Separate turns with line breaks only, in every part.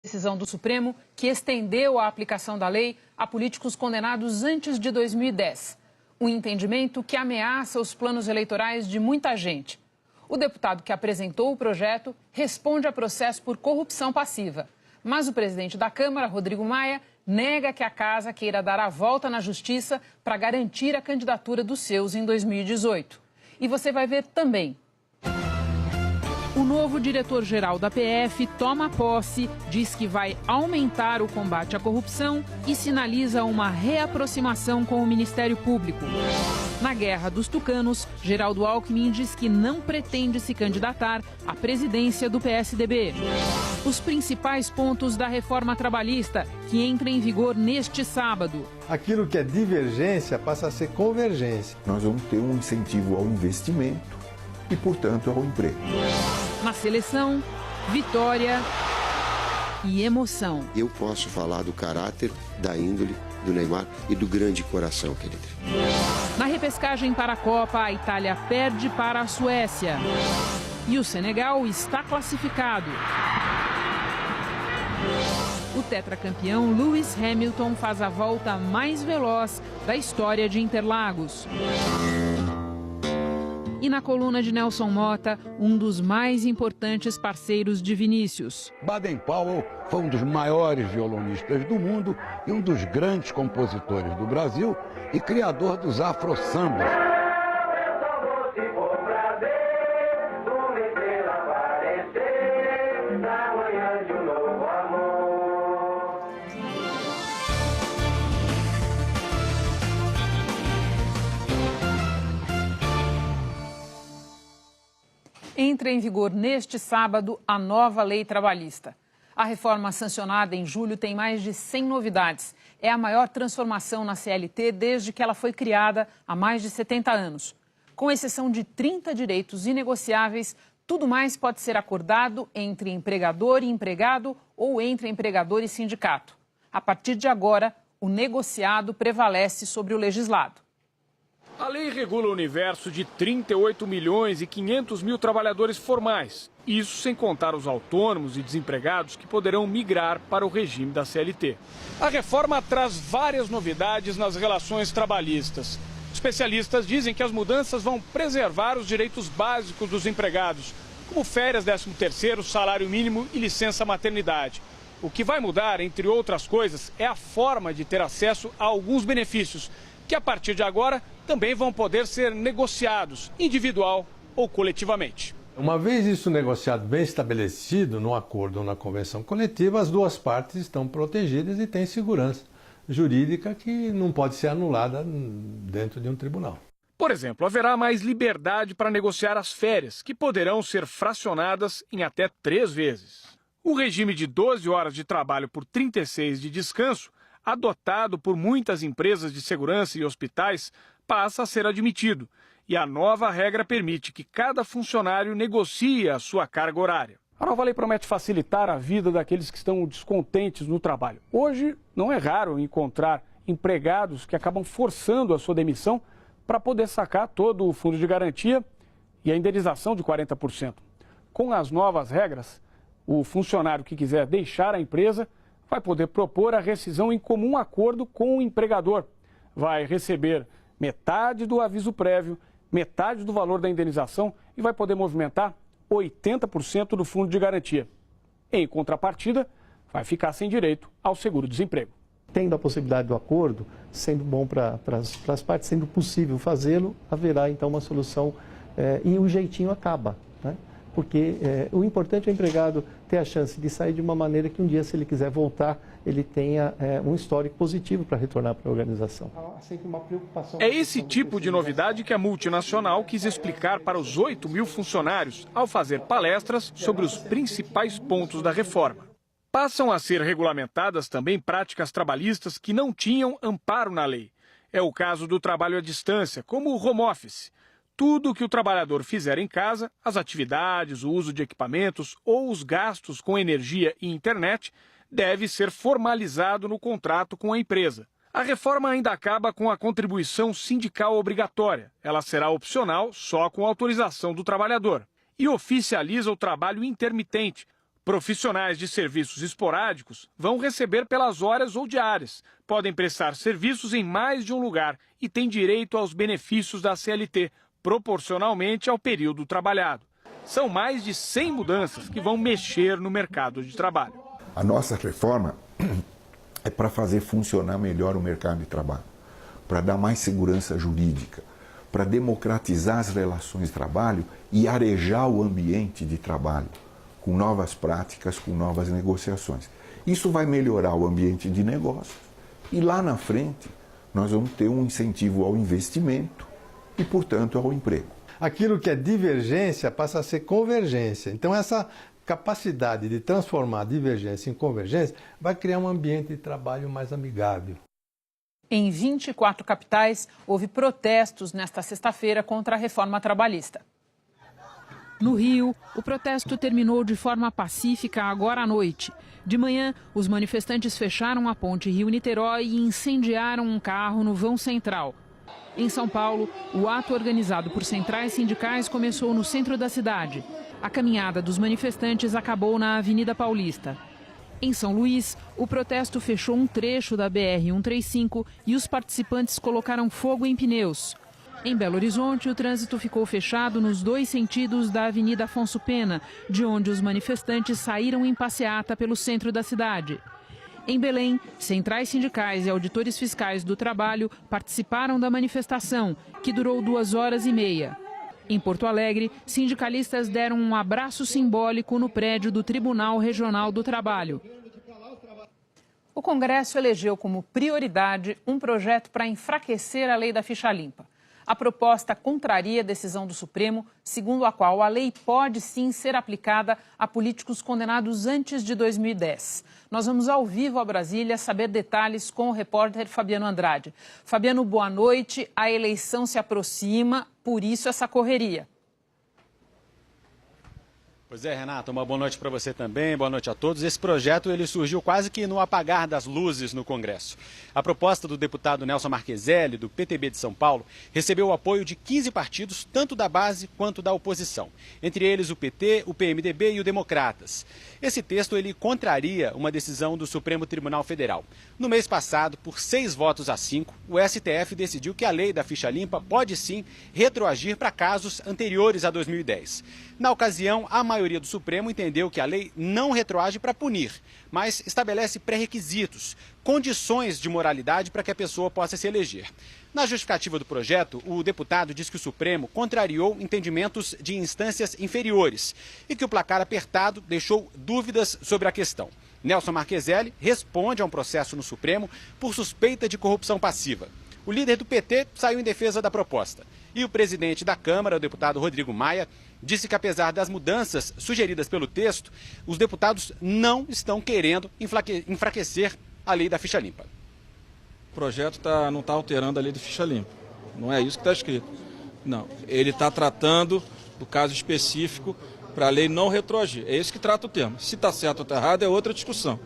Decisão do Supremo que estendeu a aplicação da lei a políticos condenados antes de 2010. Um entendimento que ameaça os planos eleitorais de muita gente. O deputado que apresentou o projeto responde a processo por corrupção passiva. Mas o presidente da Câmara, Rodrigo Maia, nega que a casa queira dar a volta na justiça para garantir a candidatura dos seus em 2018. E você vai ver também. O novo diretor-geral da PF toma posse, diz que vai aumentar o combate à corrupção e sinaliza uma reaproximação com o Ministério Público. Na guerra dos tucanos, Geraldo Alckmin diz que não pretende se candidatar à presidência do PSDB. Os principais pontos da reforma trabalhista, que entra em vigor neste sábado.
Aquilo que é divergência passa a ser convergência.
Nós vamos ter um incentivo ao investimento e, portanto, ao emprego.
Na seleção, vitória e emoção.
Eu posso falar do caráter, da índole do Neymar e do grande coração que ele tem.
Na repescagem para a Copa, a Itália perde para a Suécia. E o Senegal está classificado. O tetracampeão Lewis Hamilton faz a volta mais veloz da história de Interlagos. E na coluna de Nelson Mota, um dos mais importantes parceiros de Vinícius.
Baden-Powell foi um dos maiores violonistas do mundo e um dos grandes compositores do Brasil e criador dos afro-sambas.
Entra em vigor neste sábado a nova lei trabalhista. A reforma sancionada em julho tem mais de 100 novidades. É a maior transformação na CLT desde que ela foi criada há mais de 70 anos. Com exceção de 30 direitos inegociáveis, tudo mais pode ser acordado entre empregador e empregado ou entre empregador e sindicato. A partir de agora, o negociado prevalece sobre o legislado.
A lei regula o universo de 38 milhões e 500 mil trabalhadores formais. Isso sem contar os autônomos e desempregados que poderão migrar para o regime da CLT. A reforma traz várias novidades nas relações trabalhistas. Especialistas dizem que as mudanças vão preservar os direitos básicos dos empregados, como férias, 13º, salário mínimo e licença maternidade. O que vai mudar, entre outras coisas, é a forma de ter acesso a alguns benefícios, que a partir de agora também vão poder ser negociados, individual ou coletivamente.
Uma vez isso negociado bem estabelecido no acordo ou na convenção coletiva, as duas partes estão protegidas e têm segurança jurídica que não pode ser anulada dentro de um tribunal.
Por exemplo, haverá mais liberdade para negociar as férias, que poderão ser fracionadas em até 3 vezes. O regime de 12 horas de trabalho por 36 de descanso, adotado por muitas empresas de segurança e hospitais, passa a ser admitido. E a nova regra permite que cada funcionário negocie a sua carga horária. A nova lei promete facilitar a vida daqueles que estão descontentes no trabalho. Hoje, não é raro encontrar empregados que acabam forçando a sua demissão para poder sacar todo o fundo de garantia e a indenização de 40%. Com as novas regras, o funcionário que quiser deixar a empresa vai poder propor a rescisão em comum acordo com o empregador. Vai receber metade do aviso prévio, metade do valor da indenização e vai poder movimentar 80% do fundo de garantia. Em contrapartida, vai ficar sem direito ao seguro-desemprego.
Tendo a possibilidade do acordo, sendo bom para as partes, sendo possível fazê-lo, haverá então uma solução e o jeitinho acaba, né? Porque o importante é o empregado ter a chance de sair de uma maneira que um dia, se ele quiser voltar, ele tenha um histórico positivo para retornar para a organização.
É esse tipo de novidade que a multinacional quis explicar para os 8 mil funcionários ao fazer palestras sobre os principais pontos da reforma. Passam a ser regulamentadas também práticas trabalhistas que não tinham amparo na lei. É o caso do trabalho à distância, como o home office. Tudo que o trabalhador fizer em casa, as atividades, o uso de equipamentos ou os gastos com energia e internet, deve ser formalizado no contrato com a empresa. A reforma ainda acaba com a contribuição sindical obrigatória. Ela será opcional só com autorização do trabalhador. E oficializa o trabalho intermitente, Profissionais de serviços esporádicos vão receber pelas horas ou diárias, podem prestar serviços em mais de um lugar e têm direito aos benefícios da CLT, proporcionalmente ao período trabalhado. São mais de 100 mudanças que vão mexer no mercado de trabalho.
A nossa reforma é para fazer funcionar melhor o mercado de trabalho, para dar mais segurança jurídica, para democratizar as relações de trabalho e arejar o ambiente de trabalho, com novas práticas, com novas negociações. Isso vai melhorar o ambiente de negócios e lá na frente nós vamos ter um incentivo ao investimento e, portanto, ao emprego.
Aquilo que é divergência passa a ser convergência. Então, essa capacidade de transformar a divergência em convergência vai criar um ambiente de trabalho mais amigável.
Em 24 capitais, houve protestos nesta sexta-feira contra a reforma trabalhista. No Rio, o protesto terminou de forma pacífica agora à noite. De manhã, os manifestantes fecharam a ponte Rio-Niterói e incendiaram um carro no vão central. Em São Paulo, o ato organizado por centrais sindicais começou no centro da cidade. A caminhada dos manifestantes acabou na Avenida Paulista. Em São Luís, o protesto fechou um trecho da BR-135 e os participantes colocaram fogo em pneus. Em Belo Horizonte, o trânsito ficou fechado nos dois sentidos da Avenida Afonso Pena, de onde os manifestantes saíram em passeata pelo centro da cidade. Em Belém, centrais sindicais e auditores fiscais do trabalho participaram da manifestação, que durou 2h30. Em Porto Alegre, sindicalistas deram um abraço simbólico no prédio do Tribunal Regional do Trabalho. O Congresso elegeu como prioridade um projeto para enfraquecer a lei da ficha limpa. A proposta contraria a decisão do Supremo, segundo a qual a lei pode sim ser aplicada a políticos condenados antes de 2010. Nós vamos ao vivo a Brasília saber detalhes com o repórter Fabiano Andrade. Fabiano, boa noite. A eleição se aproxima, por isso essa correria.
Pois é, Renata, uma boa noite para você também, boa noite a todos. Esse projeto ele surgiu quase que no apagar das luzes no Congresso. A proposta do deputado Nelson Marqueselli, do PTB de São Paulo, recebeu o apoio de 15 partidos, tanto da base quanto da oposição. Entre eles o PT, o PMDB e o Democratas. Esse texto ele contraria uma decisão do Supremo Tribunal Federal. No mês passado, por 6-5, o STF decidiu que a lei da ficha limpa pode sim retroagir para casos anteriores a 2010. Na ocasião, a maioria do Supremo entendeu que a lei não retroage para punir, mas estabelece pré-requisitos, condições de moralidade para que a pessoa possa se eleger. Na justificativa do projeto, o deputado diz que o Supremo contrariou entendimentos de instâncias inferiores e que o placar apertado deixou dúvidas sobre a questão. Nelson Marqueselli responde a um processo no Supremo por suspeita de corrupção passiva. O líder do PT saiu em defesa da proposta. E o presidente da Câmara, o deputado Rodrigo Maia, disse que apesar das mudanças sugeridas pelo texto, os deputados não estão querendo enfraquecer a lei da ficha limpa.
O projeto não está alterando a lei da ficha limpa. Não é isso que está escrito. Não, ele está tratando do caso específico para a lei não retroagir. É isso que trata o tema. Se está certo ou está errado é outra discussão.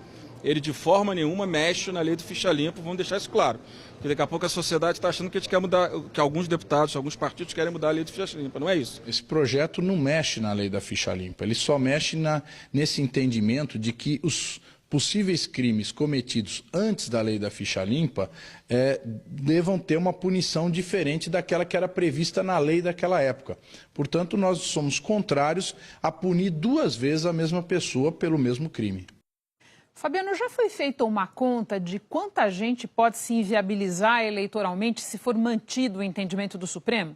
Ele de forma nenhuma mexe na lei do ficha limpa, vamos deixar isso claro. Porque daqui a pouco a sociedade está achando que a gente quer mudar, que alguns deputados, alguns partidos querem mudar a lei do ficha limpa. Não é isso.
Esse projeto não mexe na lei da ficha limpa, ele só mexe nesse entendimento de que os possíveis crimes cometidos antes da lei da ficha limpa devam ter uma punição diferente daquela que era prevista na lei daquela época. Portanto, nós somos contrários a punir 2 vezes a mesma pessoa pelo mesmo crime.
Fabiano, já foi feita uma conta de quanta gente pode se inviabilizar eleitoralmente se for mantido o entendimento do Supremo?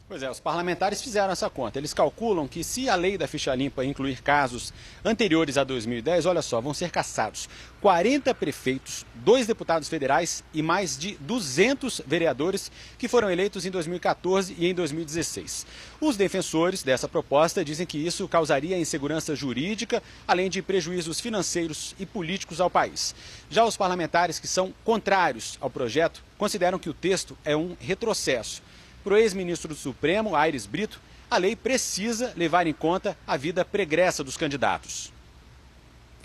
Pois é, os parlamentares fizeram essa conta. Eles calculam que se a lei da ficha limpa incluir casos anteriores a 2010, olha só, vão ser cassados 40 prefeitos, 2 deputados federais e mais de 200 vereadores que foram eleitos em 2014 e em 2016. Os defensores dessa proposta dizem que isso causaria insegurança jurídica, além de prejuízos financeiros e políticos ao país. Já os parlamentares que são contrários ao projeto consideram que o texto é um retrocesso. Para o ex-ministro do Supremo, Aires Brito, a lei precisa levar em conta a vida pregressa dos candidatos.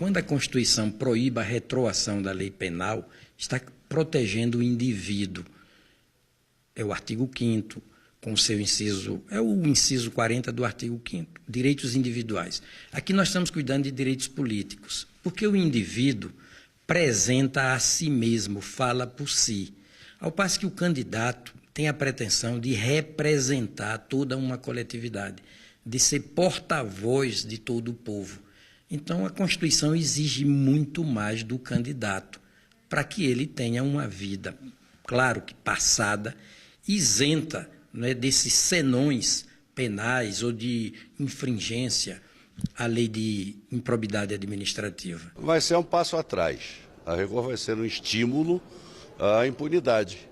Quando a Constituição proíbe a retroação da lei penal, está protegendo o indivíduo. É o artigo 5º. com o seu inciso, é o inciso 40 do artigo 5º, direitos individuais. Aqui nós estamos cuidando de direitos políticos, porque o indivíduo apresenta a si mesmo, fala por si, ao passo que o candidato tem a pretensão de representar toda uma coletividade, de ser porta-voz de todo o povo. Então, a Constituição exige muito mais do candidato, para que ele tenha uma vida, claro que passada, isenta, né, desses senões penais ou de infringência à lei de improbidade administrativa.
Vai ser um passo atrás. A rigor vai ser um estímulo à impunidade.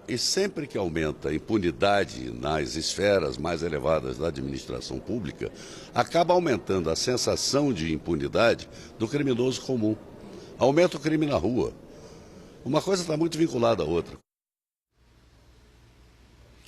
E sempre que aumenta a impunidade nas esferas mais elevadas da administração pública, acaba aumentando a sensação de impunidade do criminoso comum. Aumenta o crime na rua. Uma coisa está muito vinculada à outra.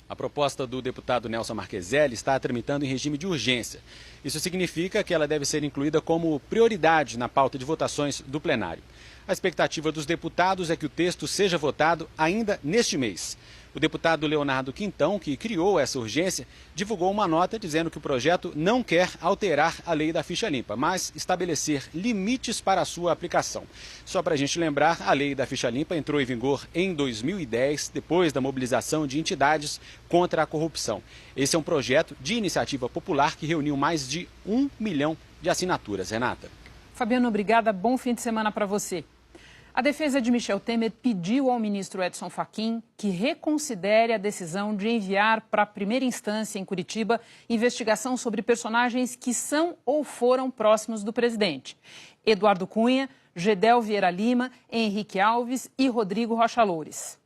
A proposta do deputado Nelson Marcheselli está tramitando em regime de urgência. Isso significa que ela deve ser incluída como prioridade na pauta de votações do plenário. A expectativa dos deputados é que o texto seja votado ainda neste mês. O deputado Leonardo Quintão, que criou essa urgência, divulgou uma nota dizendo que o projeto não quer alterar a lei da ficha limpa, mas estabelecer limites para a sua aplicação. Só para a gente lembrar, a lei da ficha limpa entrou em vigor em 2010, depois da mobilização de entidades contra a corrupção. Esse é um projeto de iniciativa popular que reuniu mais de 1 milhão de assinaturas. Renata.
Fabiano, obrigada. Bom fim de semana para você. A defesa de Michel Temer pediu ao ministro Edson Fachin que reconsidere a decisão de enviar para a primeira instância em Curitiba investigação sobre personagens que são ou foram próximos do presidente. Eduardo Cunha, Gedel Vieira Lima, Henrique Alves e Rodrigo Rocha Loures.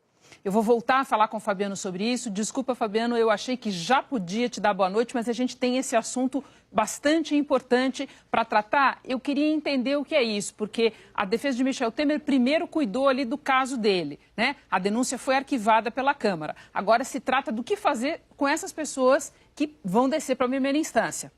Eu vou voltar a falar com o Fabiano sobre isso. Desculpa, Fabiano, eu achei que já podia te dar boa noite, mas a gente tem esse assunto bastante importante para tratar. Eu queria entender o que é isso, porque a defesa de Michel Temer primeiro cuidou ali do caso dele, né? A denúncia foi arquivada pela Câmara. Agora se trata do que fazer com essas pessoas que vão descer para a primeira instância.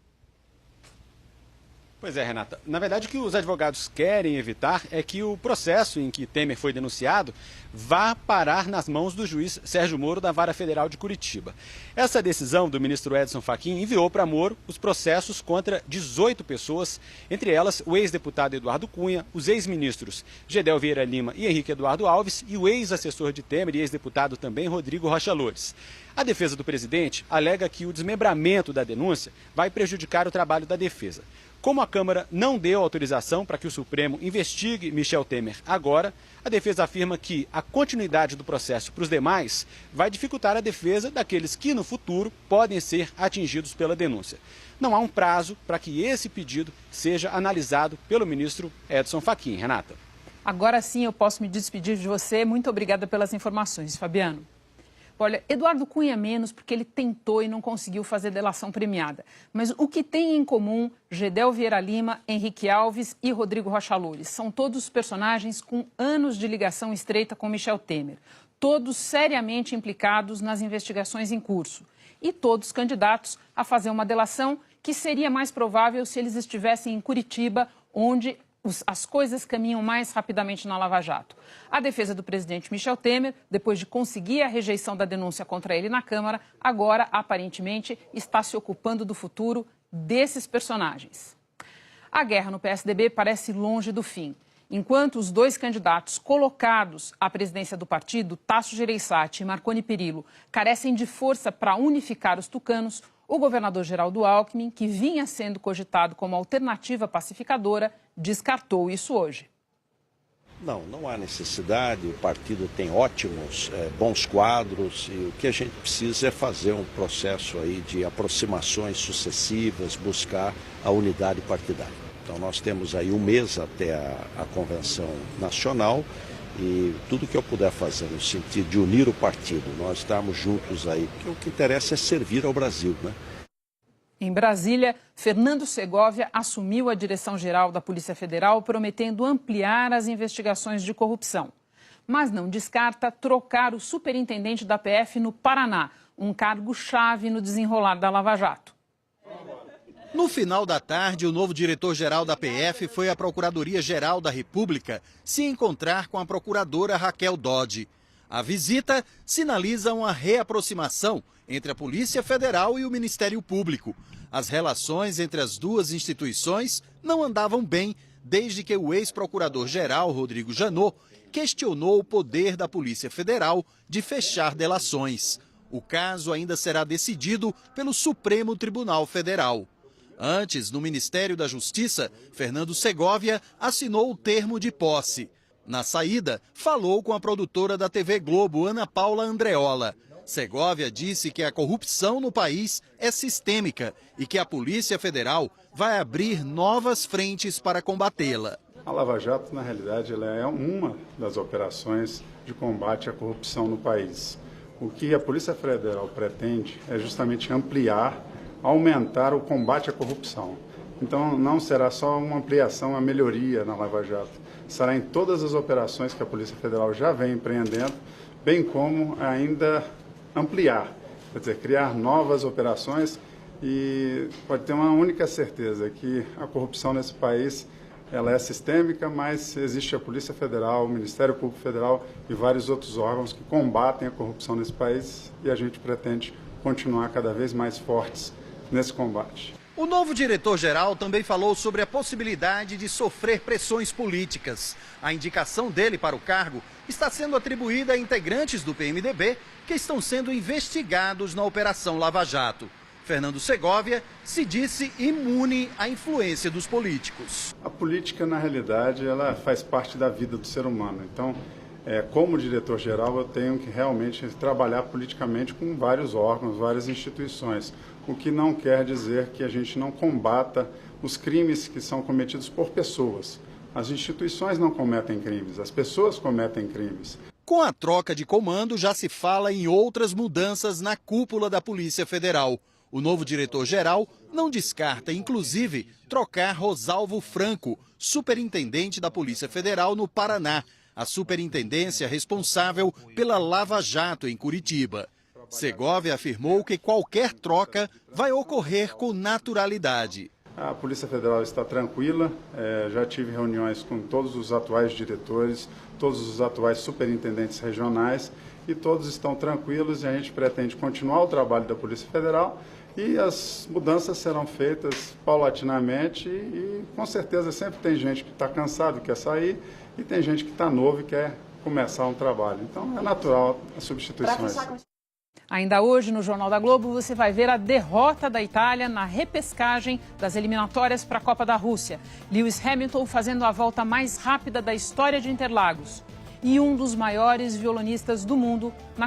Pois é, Renata. Na verdade, o que os advogados querem evitar é que o processo em que Temer foi denunciado vá parar nas mãos do juiz Sérgio Moro da Vara Federal de Curitiba. Essa decisão do ministro Edson Fachin enviou para Moro os processos contra 18 pessoas, entre elas o ex-deputado Eduardo Cunha, os ex-ministros Gedel Vieira Lima e Henrique Eduardo Alves e o ex-assessor de Temer e ex-deputado também Rodrigo Rocha Loures. A defesa do presidente alega que o desmembramento da denúncia vai prejudicar o trabalho da defesa. Como a Câmara não deu autorização para que o Supremo investigue Michel Temer agora, a defesa afirma que a continuidade do processo para os demais vai dificultar a defesa daqueles que, no futuro, podem ser atingidos pela denúncia. Não há um prazo para que esse pedido seja analisado pelo ministro Edson Fachin. Renata.
Agora sim eu posso me despedir de você. Muito obrigada pelas informações, Fabiano. Olha, Eduardo Cunha menos porque ele tentou e não conseguiu fazer delação premiada. Mas o que tem em comum Gedel Vieira Lima, Henrique Alves e Rodrigo Rocha Loures? São todos personagens com anos de ligação estreita com Michel Temer. Todos seriamente implicados nas investigações em curso. E todos candidatos a fazer uma delação que seria mais provável se eles estivessem em Curitiba, onde as coisas caminham mais rapidamente na Lava Jato. A defesa do presidente Michel Temer, depois de conseguir a rejeição da denúncia contra ele na Câmara, agora, aparentemente, está se ocupando do futuro desses personagens. A guerra no PSDB parece longe do fim. Enquanto os dois candidatos colocados à presidência do partido, Tasso Gereissati e Marconi Perillo, carecem de força para unificar os tucanos, o governador Geraldo Alckmin, que vinha sendo cogitado como alternativa pacificadora, descartou isso hoje.
Não há necessidade, o partido tem ótimos, bons quadros e o que a gente precisa é fazer um processo aí de aproximações sucessivas, buscar a unidade partidária. Então nós temos aí um mês até a convenção nacional e tudo que eu puder fazer no sentido de unir o partido, nós estamos juntos aí, porque o que interessa é servir ao Brasil, né?
Em Brasília, Fernando Segovia assumiu a direção-geral da Polícia Federal, prometendo ampliar as investigações de corrupção. Mas não descarta trocar o superintendente da PF no Paraná, um cargo-chave no desenrolar da Lava Jato.
No final da tarde, o novo diretor-geral da PF foi à Procuradoria-Geral da República se encontrar com a procuradora Raquel Dodge. A visita sinaliza uma reaproximação entre a Polícia Federal e o Ministério Público. As relações entre as duas instituições não andavam bem desde que o ex-procurador-geral Rodrigo Janot questionou o poder da Polícia Federal de fechar delações. O caso ainda será decidido pelo Supremo Tribunal Federal. Antes, no Ministério da Justiça, Fernando Segovia assinou o termo de posse. Na saída, falou com a produtora da TV Globo, Ana Paula Andreola. Segovia disse que a corrupção no país é sistêmica e que a Polícia Federal vai abrir novas frentes para combatê-la.
A Lava Jato, na realidade, ela é uma das operações de combate à corrupção no país. O que a Polícia Federal pretende é justamente ampliar, aumentar o combate à corrupção. Então, não será só uma ampliação, uma melhoria na Lava Jato. Será em todas as operações que a Polícia Federal já vem empreendendo, bem como ainda ampliar, quer dizer, criar novas operações, e pode ter uma única certeza, que a corrupção nesse país ela é sistêmica, mas existe a Polícia Federal, o Ministério Público Federal e vários outros órgãos que combatem a corrupção nesse país, e a gente pretende continuar cada vez mais fortes nesse combate.
O novo diretor-geral também falou sobre a possibilidade de sofrer pressões políticas. A indicação dele para o cargo está sendo atribuída a integrantes do PMDB que estão sendo investigados na Operação Lava Jato. Fernando Segovia se disse imune à influência dos políticos.
A política, na realidade, ela faz parte da vida do ser humano. Então, como diretor-geral, eu tenho que realmente trabalhar politicamente com vários órgãos, várias instituições, o que não quer dizer que a gente não combata os crimes que são cometidos por pessoas. As instituições não cometem crimes, as pessoas cometem crimes.
Com a troca de comando, já se fala em outras mudanças na cúpula da Polícia Federal. O novo diretor-geral não descarta, inclusive, trocar Rosalvo Franco, superintendente da Polícia Federal no Paraná, a superintendência responsável pela Lava Jato em Curitiba. Segovia afirmou que qualquer troca vai ocorrer com naturalidade.
A Polícia Federal está tranquila, já tive reuniões com todos os atuais diretores, todos os atuais superintendentes regionais, e todos estão tranquilos, e a gente pretende continuar o trabalho da Polícia Federal, e as mudanças serão feitas paulatinamente, e com certeza sempre tem gente que está cansado e quer sair, e tem gente que está novo e quer começar um trabalho. Então é natural as substituições.
Ainda hoje, no Jornal da Globo, você vai ver a derrota da Itália na repescagem das eliminatórias para a Copa da Rússia. Lewis Hamilton fazendo a volta mais rápida da história de Interlagos. E um dos maiores violonistas do mundo na